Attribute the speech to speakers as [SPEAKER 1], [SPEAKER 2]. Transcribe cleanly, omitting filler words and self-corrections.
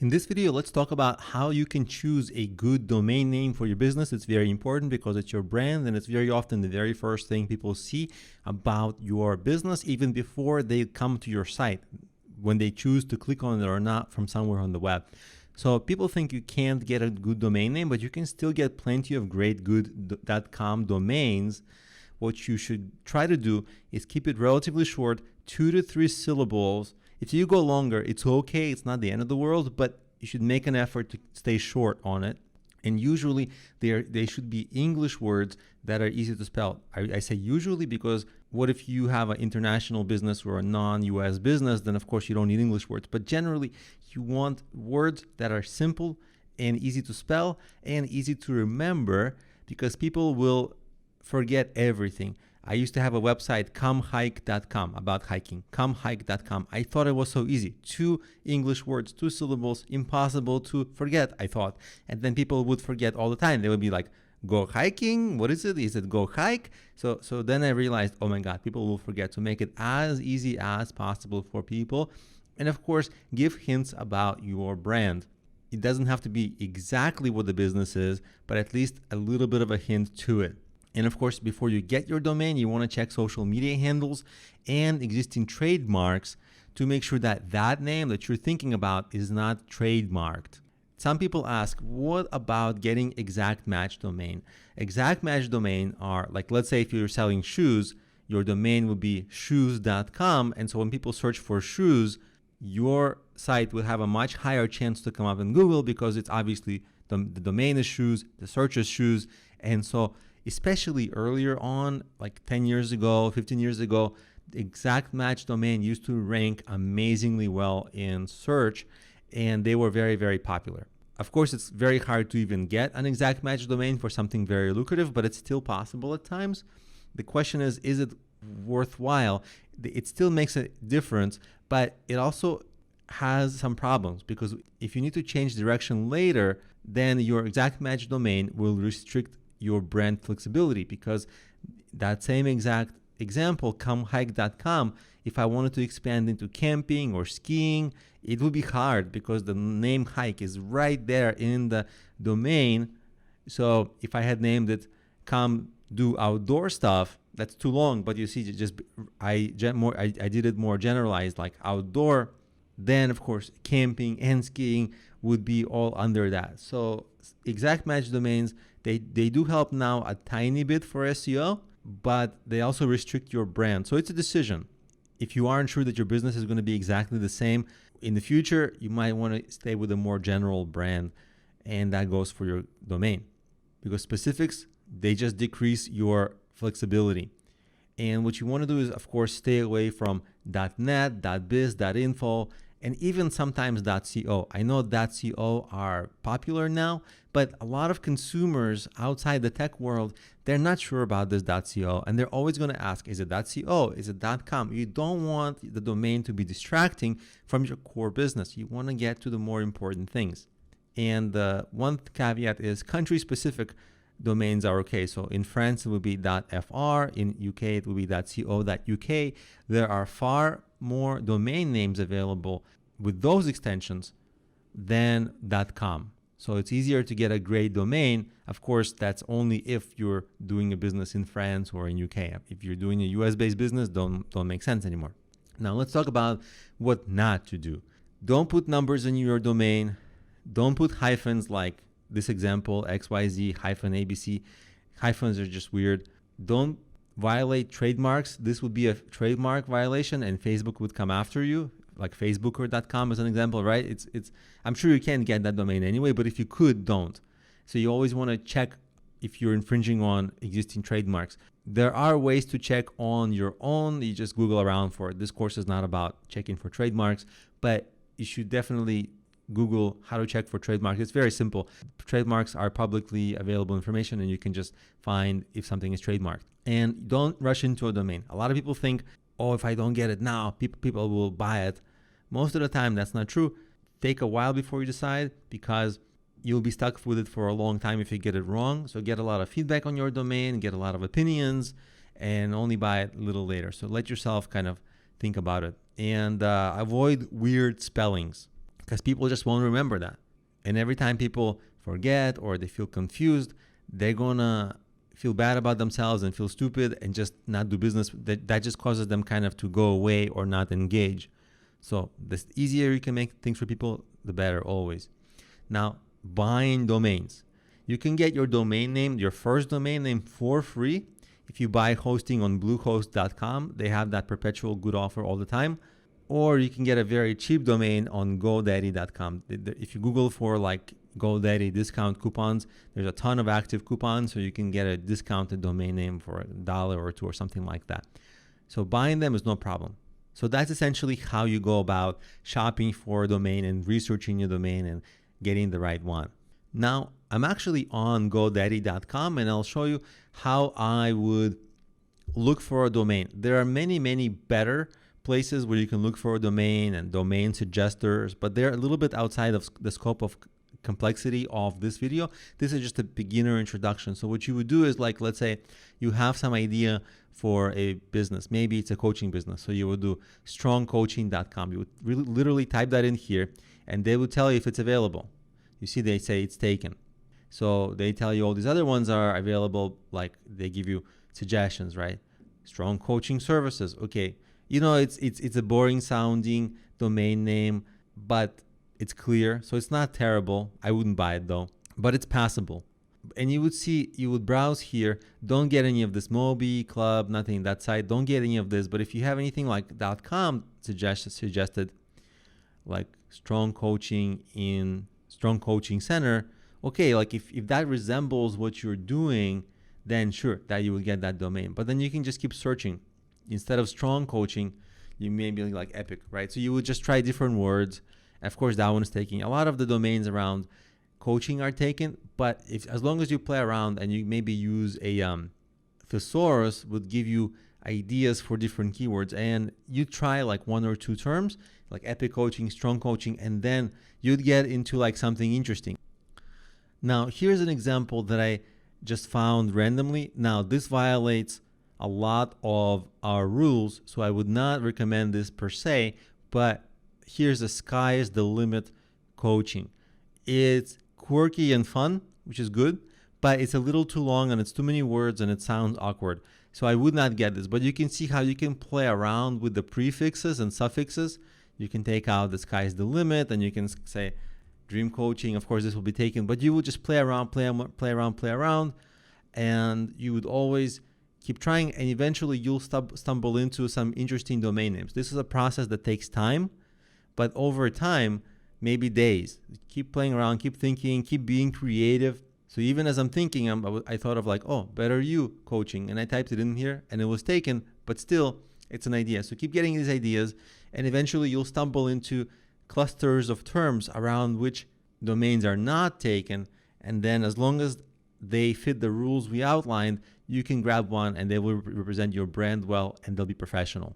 [SPEAKER 1] In this video, let's talk about how you can choose a good domain name for your business. It's very important because it's your brand and it's very often the very first thing people see about your business, even before they come to your site, when they choose to click on it or not from somewhere on the web. So people think you can't get a good domain name, but you can still get plenty of great good.com domains. What you should try to do is keep it relatively short, 2 to 3 syllables. If you go longer, it's okay. It's not the end of the world, but you should make an effort to stay short on it. And usually they should be English words that are easy to spell. I say usually because what if you have an international business or a non-US business, then of course you don't need English words. But generally you want words that are simple and easy to spell and easy to remember, because people will forget everything. I used to have a website, comehike.com, about hiking, comehike.com. I thought it was so easy. 2 English words, 2 syllables, impossible to forget, I thought. And then people would forget all the time. They would be like, go hiking? What is it? Is it go hike? So then I realized, oh my God, people will forget. To make it as easy as possible for people. And of course, give hints about your brand. It doesn't have to be exactly what the business is, but at least a little bit of a hint to it. And of course, before you get your domain, you want to check social media handles and existing trademarks to make sure that that name that you're thinking about is not trademarked. Some people ask, what about getting exact match domain? Exact match domain are, like, let's say if you're selling shoes, your domain will be shoes.com. And so when people search for shoes, your site will have a much higher chance to come up in Google, because it's obviously the domain is shoes, the search is shoes. And so especially earlier on, like 10 years ago, 15 years ago, the exact match domain used to rank amazingly well in search, and they were very, very popular. Of course, it's very hard to even get an exact match domain for something very lucrative, but it's still possible at times. The question is it worthwhile? It still makes a difference, but it also has some problems, because if you need to change direction later, then your exact match domain will restrict your brand flexibility, because that same exact example, comehike.com, if I wanted to expand into camping or skiing, it would be hard because the name hike is right there in the domain. So if I had named it come do outdoor stuff, that's too long. But you see, I did it more generalized, like outdoor. Then of course camping and skiing would be all under that. So exact match domains, they do help now a tiny bit for SEO, but they also restrict your brand. So it's a decision. If you aren't sure that your business is going to be exactly the same in the future, you might want to stay with a more general brand, and that goes for your domain, because specifics, they just decrease your flexibility. And what you want to do is, of course, stay away from .net, .biz, .info, and even sometimes .co. I know .co are popular now, but a lot of consumers outside the tech world, they're not sure about this .co, and they're always going to ask, is it .co? Is it .com? You don't want the domain to be distracting from your core business. You want to get to the more important things. And one caveat is country-specific domains are okay. So in France, it will be .fr. In UK, it will be .co.uk. There are far more domain names available with those extensions than .com. So it's easier to get a great domain. Of course, that's only if you're doing a business in France or in UK. If you're doing a US-based business, don't make sense anymore. Now let's talk about what not to do. Don't put numbers in your domain. Don't put hyphens like this example, XYZ -ABC. Hyphens are just weird. Don't violate trademarks. This would be a trademark violation, and Facebook would come after you, like facebooker.com as an example, right? It's I'm sure you can't get that domain anyway, but if you could, don't. So you always want to check if you're infringing on existing trademarks. There are ways to check on your own. You just Google around for it. This course is not about checking for trademarks, but you should definitely Google how to check for trademarks. It's very simple. Trademarks are publicly available information, and you can just find if something is trademarked. And don't rush into a domain. A lot of people think, oh, if I don't get it now, people will buy it. Most of the time, that's not true. Take a while before you decide, because you'll be stuck with it for a long time if you get it wrong. So get a lot of feedback on your domain, get a lot of opinions, and only buy it a little later. So let yourself kind of think about it. And avoid weird spellings. because people just won't remember that. And every time people forget or they feel confused, they're gonna feel bad about themselves and feel stupid and just not do business. That just causes them kind of to go away or not engage. So the easier you can make things for people, the better always. Now, buying domains. You can get your domain name, your first domain name, for free if you buy hosting on bluehost.com. They have that perpetual good offer all the time. Or you can get a very cheap domain on GoDaddy.com. If you Google for like GoDaddy discount coupons, there's a ton of active coupons, so you can get a discounted domain name for $1 or $2 or something like that. So buying them is no problem. So that's essentially how you go about shopping for a domain and researching your domain and getting the right one. Now, I'm actually on GoDaddy.com, and I'll show you how I would look for a domain. There are many, many better places where you can look for a domain and domain suggesters, but they're a little bit outside of the scope of complexity of this video. This is just a beginner introduction. So what you would do is, like, let's say you have some idea for a business. Maybe it's a coaching business. So you would do strongcoaching.com. You would literally type that in here, and they would tell you if it's available. You see, they say it's taken. So they tell you all these other ones are available, like they give you suggestions, right? Strong Coaching Services. Okay. You know, it's a boring sounding domain name, but it's clear. So it's not terrible. I wouldn't buy it though, but it's passable. And you would browse here. Don't get any of this Mobi, Club, nothing, that site. Don't get any of this. But if you have anything like .com suggested, like Strong Coaching Center, okay, like if that resembles what you're doing, then sure, that you will get that domain. But then you can just keep searching. Instead of Strong Coaching, you may be like Epic, right? So you would just try different words. Of course, that one is taking. A lot of the domains around coaching are taken, but as long as you play around and you maybe use a thesaurus would give you ideas for different keywords, and you try like one or two terms, like Epic Coaching, Strong Coaching, and then you'd get into like something interesting. Now, here's an example that I just found randomly. Now, this violates a lot of our rules, so I would not recommend this per se, but here's the sky is the limit coaching. It's quirky and fun, which is good, but it's a little too long and it's too many words and it sounds awkward. So I would not get this, but you can see how you can play around with the prefixes and suffixes. You can take out the sky is the limit, and you can say dream coaching. Of course, this will be taken, but you would just play around, and you would always keep trying, and eventually you'll stumble into some interesting domain names. This is a process that takes time, but over time, maybe days. Keep playing around, keep thinking, keep being creative. So even as I'm thinking, I thought of like, oh, Better You Coaching, and I typed it in here, and it was taken, but still, it's an idea. So keep getting these ideas, and eventually you'll stumble into clusters of terms around which domains are not taken, and then as long as they fit the rules we outlined, you can grab one and they will represent your brand well, and they'll be professional.